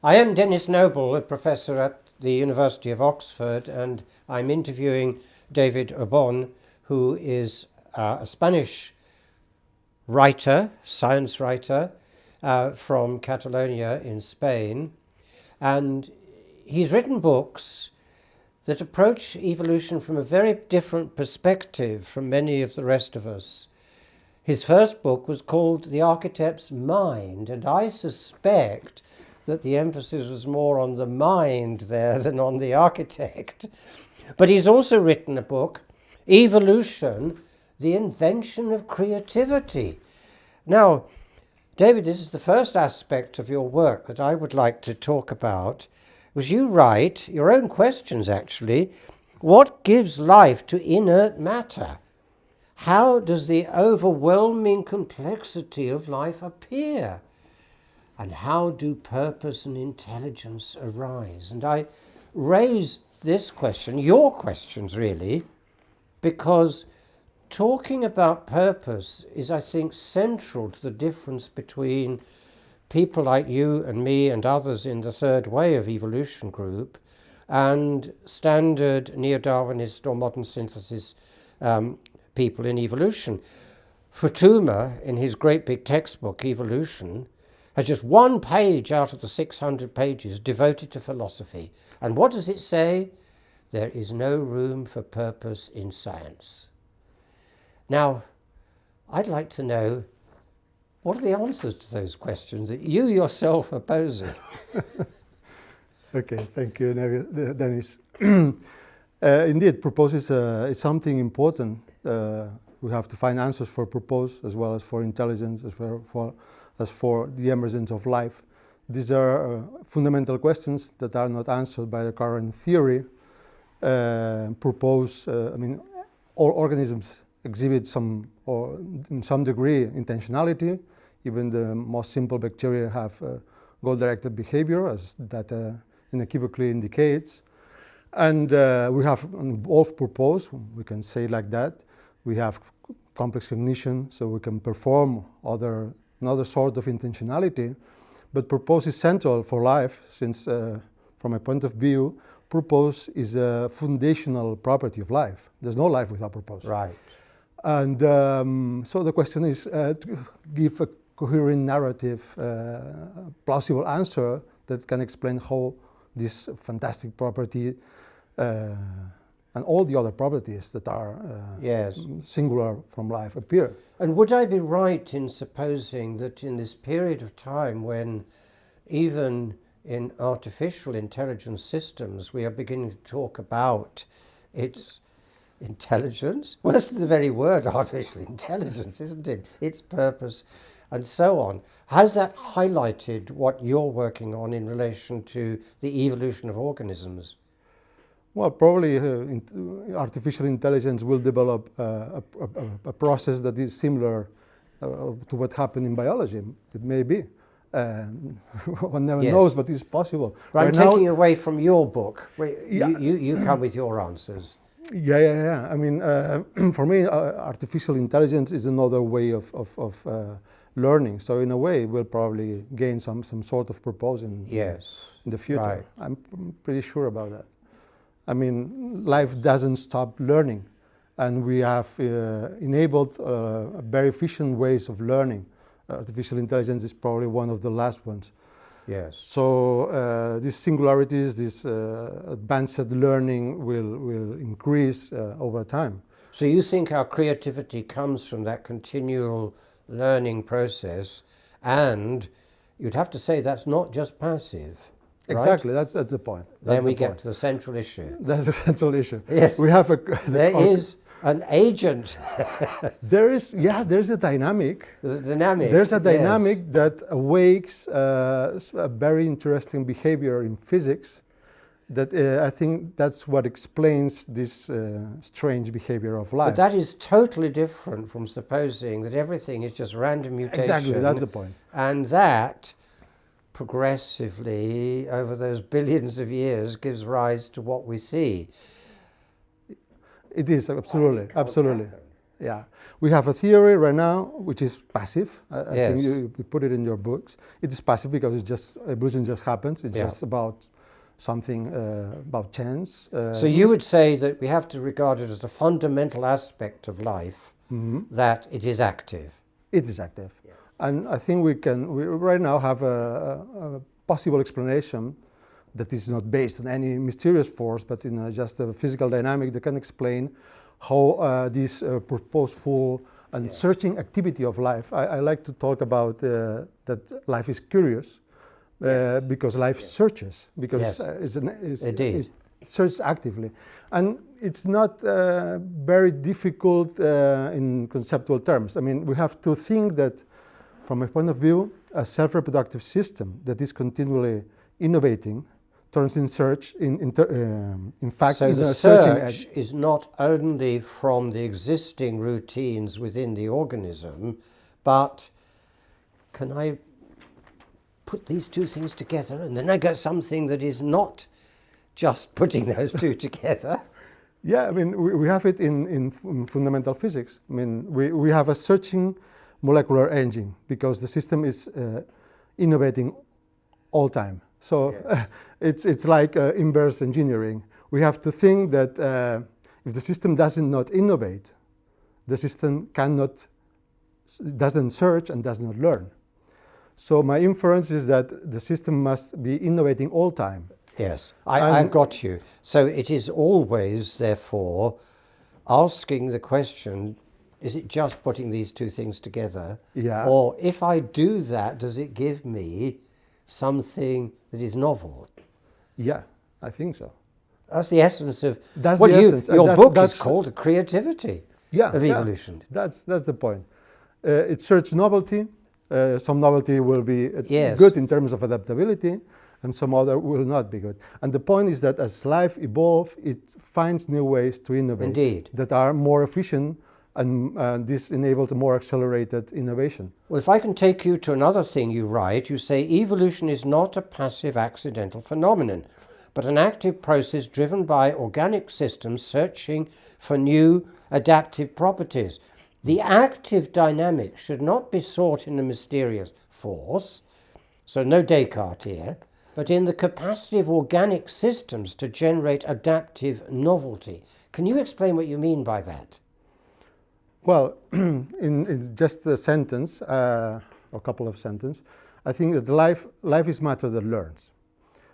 I am Denis Noble, a professor at the University of Oxford, and I'm interviewing David Obón, who is a Spanish writer, science writer, from Catalonia in Spain. And he's written books that approach evolution from a very different perspective from many of the rest of us. His first book was called The Architect's Mind, and I suspect that the emphasis was more on the mind there than on the architect. But he's also written a book, Evolution, the Invention of Creativity. Now, David, this is the first aspect of your work that I would like to talk about. Was you write, your own questions actually, what gives life to inert matter? How does the overwhelming complexity of life appear? And how do purpose and intelligence arise? And I raised this question, your questions really, because talking about purpose is, I think, central to the difference between people like you and me and others in the Third Way of Evolution group and standard Neo-Darwinist or modern synthesis people in evolution. Futuyma, in his great big textbook, Evolution, has just one page out of the 600 pages devoted to philosophy. And what does it say? There is no room for purpose in science. Now, I'd like to know, what are the answers to those questions that you yourself are posing? Okay, thank you, Denis. Indeed, purpose is something important. We have to find answers for purpose as well as for intelligence, as for the emergence of life. These are fundamental questions that are not answered by the current theory. Purpose, all organisms exhibit some, or in some degree, intentionality. Even the most simple bacteria have goal-directed behavior, as that unequivocally indicates. And we have both purpose, we can say like that. We have complex cognition, so we can perform another sort of intentionality. But purpose is central for life, since from a point of view, purpose is a foundational property of life. There's no life without purpose. Right. And so the question is to give a coherent narrative, plausible answer that can explain how this fantastic property and all the other properties that are yes, singular from life appear. And would I be right in supposing that in this period of time when even in artificial intelligence systems we are beginning to talk about its intelligence? Well, that's the very word, artificial intelligence, isn't it? Its purpose and so on. Has that highlighted what you're working on in relation to the evolution of organisms? Well, probably artificial intelligence will develop a process that is similar to what happened in biology. It may be. One never knows, but it's possible. Right, I'm taking away from your book. You come with your answers. Yeah. I mean, for me, artificial intelligence is another way of learning. So in a way, we'll probably gain some sort of purpose in the future. Right. I'm pretty sure about that. I mean, life doesn't stop learning, and we have enabled very efficient ways of learning. Artificial intelligence is probably one of the last ones. Yes. So these singularities, this advanced learning will increase over time. So you think our creativity comes from that continual learning process, and you'd have to say that's not just passive. Exactly, right? that's the point. Then we get to the central issue. That's the central issue. Yes. We have there is an agent. There's a dynamic. There's a dynamic. There's a dynamic that awakes a very interesting behavior in physics. That I think that's what explains this strange behavior of life. But that is totally different from supposing that everything is just random mutation. Exactly, that's the point. And that progressively, over those billions of years, gives rise to what we see. It is, absolutely. Yeah, we have a theory right now which is passive. I Yes. think you put it in your books. It is passive because it's just evolution just happens. It's Yeah. just about something about chance. So you would say that we have to regard it as a fundamental aspect of life, that it is active. It is active, and I think we right now have a possible explanation that is not based on any mysterious force, but in just a physical dynamic that can explain how this purposeful and searching activity of life. I like to talk about that life is curious because life searches, because it searches actively. And it's not very difficult in conceptual terms. I mean, we have to think that, from my point of view, a self-reproductive system that is continually innovating turns in search, in fact, so in the a searching search is not only from the existing routines within the organism, but can I put these two things together and then I get something that is not just putting those two together? Yeah, I mean, we have it in fundamental physics. I mean, we have a searching molecular engine because the system is innovating all time. So it's like inverse engineering. We have to think that if the system does not innovate, the system doesn't search and does not learn. So my inference is that the system must be innovating all time. Yes, I've got you. So it is always, therefore, asking the question, is it just putting these two things together? Yeah. Or if I do that, does it give me something that is novel? Yeah, I think so. That's the essence of... That's the essence. Your book is called The Creativity of Evolution. That's the point. It searches novelty. Some novelty will be Yes. good in terms of adaptability, and some other will not be good. And the point is that as life evolves, it finds new ways to innovate. Indeed. That are more efficient, and this enables a more accelerated innovation. Well, if I can take you to another thing you write, you say evolution is not a passive accidental phenomenon, but an active process driven by organic systems searching for new adaptive properties. The active dynamic should not be sought in a mysterious force, so no Descartes here, but in the capacity of organic systems to generate adaptive novelty. Can you explain what you mean by that? Well, in just a sentence, a couple of sentences, I think that life is matter that learns.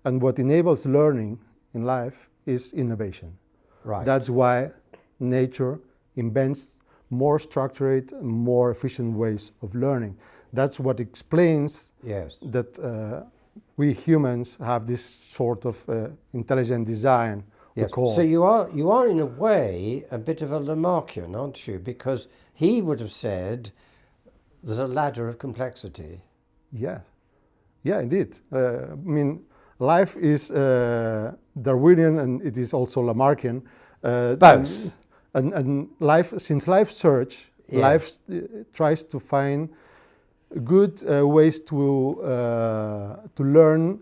And what enables learning in life is innovation. Right. That's why nature invents more structured, more efficient ways of learning. That's what explains that we humans have this sort of intelligent design. Yes. So you are in a way a bit of a Lamarckian, aren't you? Because he would have said there's a ladder of complexity. Yeah, indeed. I mean, life is Darwinian and it is also Lamarckian. Both. And life, since life search, life tries to find good ways to learn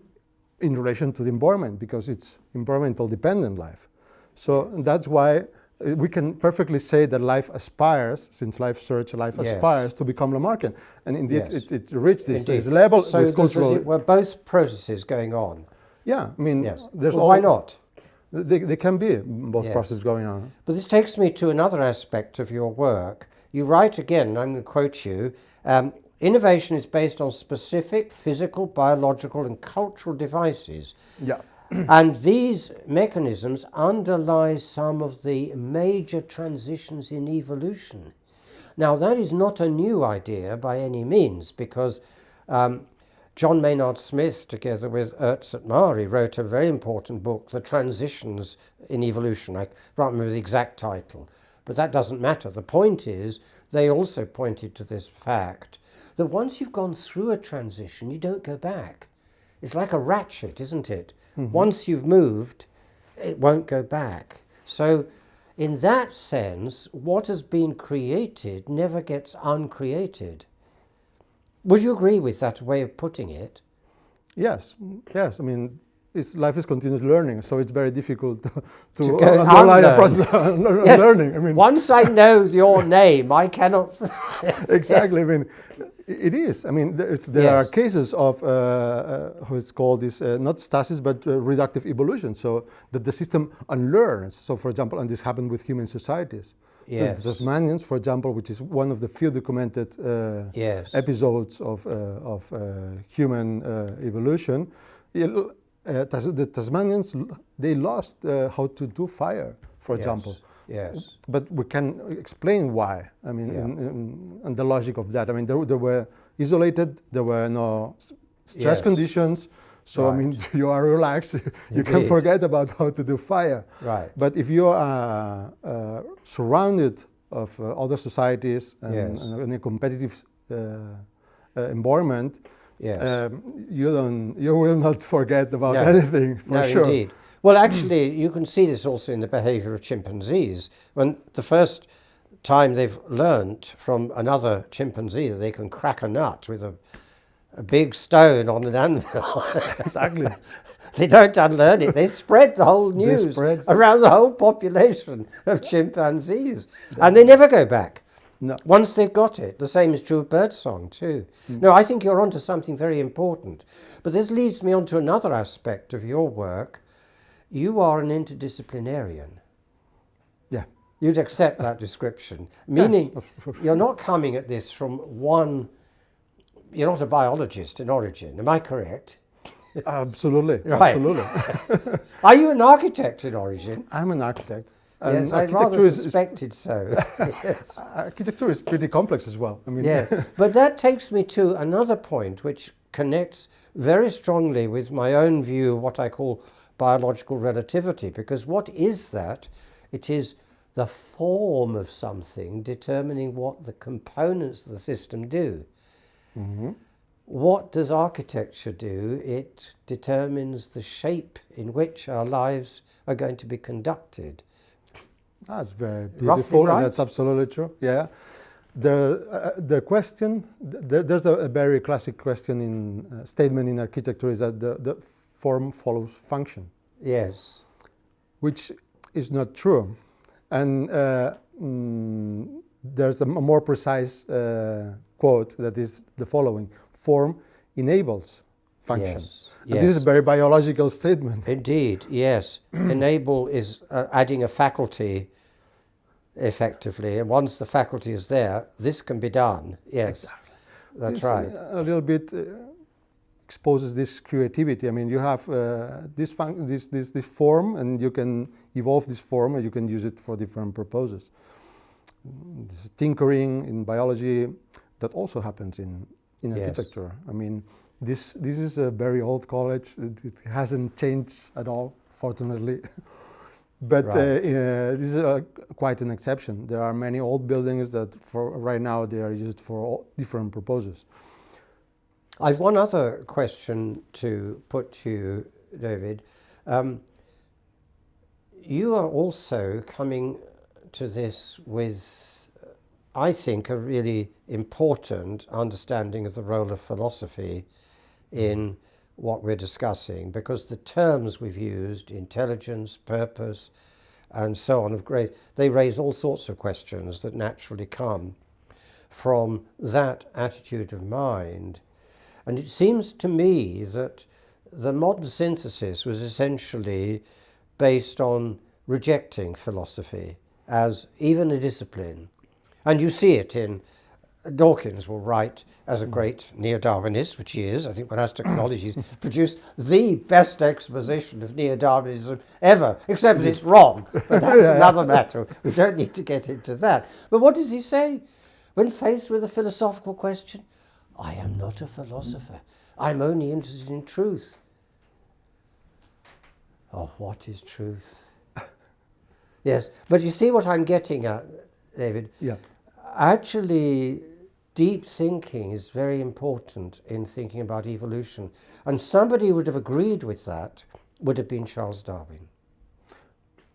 in relation to the environment, because it's environmental dependent life. So that's why we can perfectly say that life aspires, since life search, life aspires to become Lamarckian. And indeed, it reached this level with cultural... were both processes going on? Yeah, I mean, there's why not? They can be both processes going on. But this takes me to another aspect of your work. You write again, I'm going to quote you, innovation is based on specific physical, biological and cultural devices. Yeah. And these mechanisms underlie some of the major transitions in evolution. Now, that is not a new idea by any means, because John Maynard Smith, together with Ernst Mari, wrote a very important book, The Transitions in Evolution. I can't remember the exact title, but that doesn't matter. The point is, they also pointed to this fact that once you've gone through a transition, you don't go back. It's like a ratchet, isn't it? Mm-hmm. Once you've moved, it won't go back. So in that sense, what has been created never gets uncreated. Would you agree with that way of putting it? Yes. I mean, life is continuous learning, so it's very difficult to go underline the unlearn. process of Yes. learning. I mean, Once I know your name, I cannot. exactly. I mean, it is. I mean, there are Yes. cases of how it's called this not stasis but reductive evolution. So that the system unlearns. So, for example, and this happened with human societies. Yes. The Tasmanians, for example, which is one of the few documented Yes. episodes of human evolution. The Tasmanians, they lost how to do fire, for example. Yes. But we can explain why. I mean, and the logic of that. I mean, they were isolated. There were no stress Yes. conditions. So Right. I mean, you are relaxed. You can Indeed. forget about how to do fire. Right. But if you are surrounded of other societies and, Yes. and in a competitive environment, Yes. you will not forget about No. anything for No, sure. indeed. Well, actually, you can see this also in the behavior of chimpanzees. When the first time they've learnt from another chimpanzee that they can crack a nut with a big stone on an anvil. Exactly. They don't unlearn it. They spread the whole news spread. around the whole population of chimpanzees. And they never go back. No. Once they've got it. The same is true of birdsong too. No, I think you're onto something very important. But this leads me on to another aspect of your work. You are an interdisciplinarian. Yeah. You'd accept that description. Meaning Yes, of course. you're not coming at this from one... You're not a biologist in origin, am I correct? Absolutely. Right. Absolutely. Are you an architect in origin? I'm an architect. Yes, And I rather architecture is suspected so. Yes. architecture is pretty complex as well. I mean, Yes, but that takes me to another point which connects very strongly with my own view of what I call biological relativity, because what is that? It is the form of something determining what the components of the system do. Mm-hmm. What does architecture do? It determines the shape in which our lives are going to be conducted. That's very Roughly beautiful. right? That's absolutely true. Yeah. The question, there's a very classic question in statement in architecture is that the form follows function, Yes. which is not true. And there's a more precise quote that is the following: form enables function. Yes. And this is a very biological statement. Indeed, yes. Enable is adding a faculty effectively, and once the faculty is there, this can be done. Yes, Exactly. that's This, right. A little bit exposes this creativity. I mean, you have this form, and you can evolve this form, and you can use it for different purposes. This tinkering in biology that also happens in Yes. architecture. I mean, this is a very old college. It hasn't changed at all, fortunately. But Right. this is quite an exception. There are many old buildings that, for right now, they are used for all different purposes. I've one other question to put to you, David. You are also coming to this with, I think, a really important understanding of the role of philosophy in what we're discussing, because the terms we've used, intelligence, purpose, and so on, they raise all sorts of questions that naturally come from that attitude of mind. And it seems to me that the modern synthesis was essentially based on rejecting philosophy as even a discipline. And you see it in Dawkins will write as a great Neo-Darwinist, which he is. I think one has to acknowledge he's produced the best exposition of Neo-Darwinism ever, except that it's wrong. But that's another matter. We don't need to get into that. But what does he say? When faced with a philosophical question, I am not a philosopher. I'm only interested in truth. Oh, what is truth? Yes, but you see what I'm getting at, David? Yeah. Actually, deep thinking is very important in thinking about evolution. And somebody who would have agreed with that would have been Charles Darwin.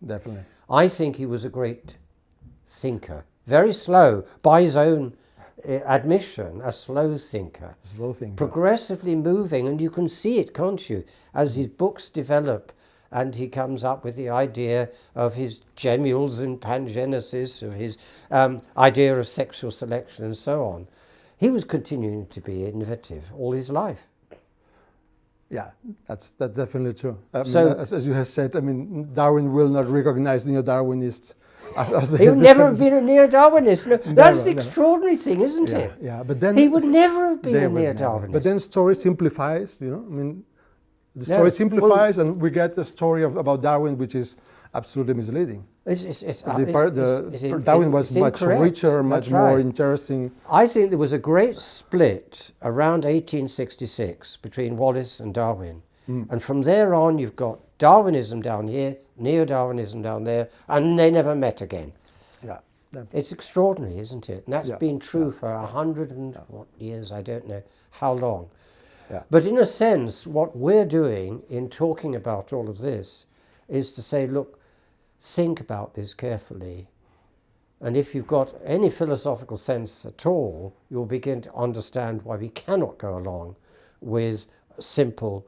Definitely. I think he was a great thinker. Very slow, by his own admission, a slow thinker. Slow thinker. Progressively moving, and you can see it, can't you, as his books develop, and he comes up with the idea of his gemmules and pangenesis, of his idea of sexual selection and so on. He was continuing to be innovative all his life. Yeah, that's definitely true. So, as you have said, I mean, Darwin will not recognize Neo-Darwinists. He would never have been a Neo-Darwinist. No, that's the Never. extraordinary thing, isn't it? Yeah, but then He would never have been they a would never. Neo-Darwinist. But then story simplifies, you know. I mean, the No, story simplifies, and we get a story about Darwin which is absolutely misleading. Darwin was much richer, much more interesting. I think there was a great split around 1866 between Wallace and Darwin. And from there on, you've got Darwinism down here, Neo-Darwinism down there, and they never met again. Yeah. It's extraordinary, isn't it? And that's Yeah, been true for 100 and what years, I don't know how long. Yeah. But in a sense, what we're doing in talking about all of this is to say, look, think about this carefully. And if you've got any philosophical sense at all, you'll begin to understand why we cannot go along with a simple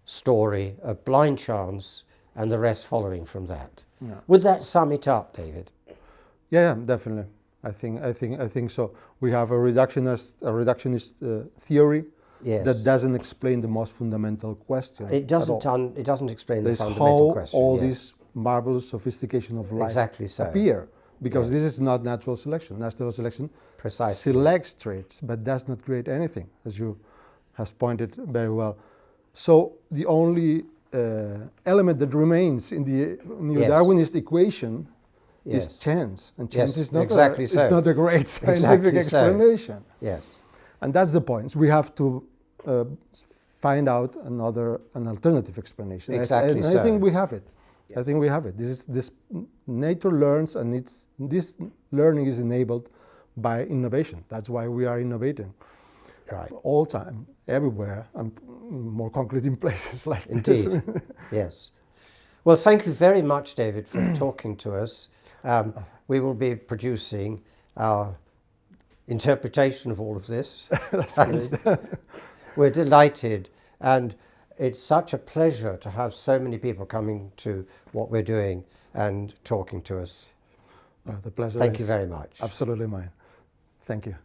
story of blind chance and the rest following from that. Yeah. Would that sum it up, David? Yeah, definitely. I think so. We have a reductionist theory. Yes. That doesn't explain the most fundamental question. It doesn't. It doesn't explain the There's fundamental how question. all yes. this marvelous sophistication of life Exactly so. appear, because Yes. this is not natural selection. Natural selection Precisely. selects traits, but does not create anything, as you have pointed very well. So the only element that remains in the Neo-Darwinist equation Yes. is chance, and Yes, chance is not exactly a, so. it's not a great scientific Exactly so. explanation. Yes. And that's the point. We have to find out an alternative explanation. Exactly and so. I think we have it. I think we have it. This nature learns, and this learning is enabled by innovation. That's why we are innovating. Right. All time, everywhere, and more concrete in places like Indeed. this. Yes. Well, thank you very much, David, for talking to us. We will be producing our interpretation of all of this. And we're delighted, and it's such a pleasure to have so many people coming to what we're doing and talking to us. The pleasure Thank is you very much. absolutely mine. Thank you.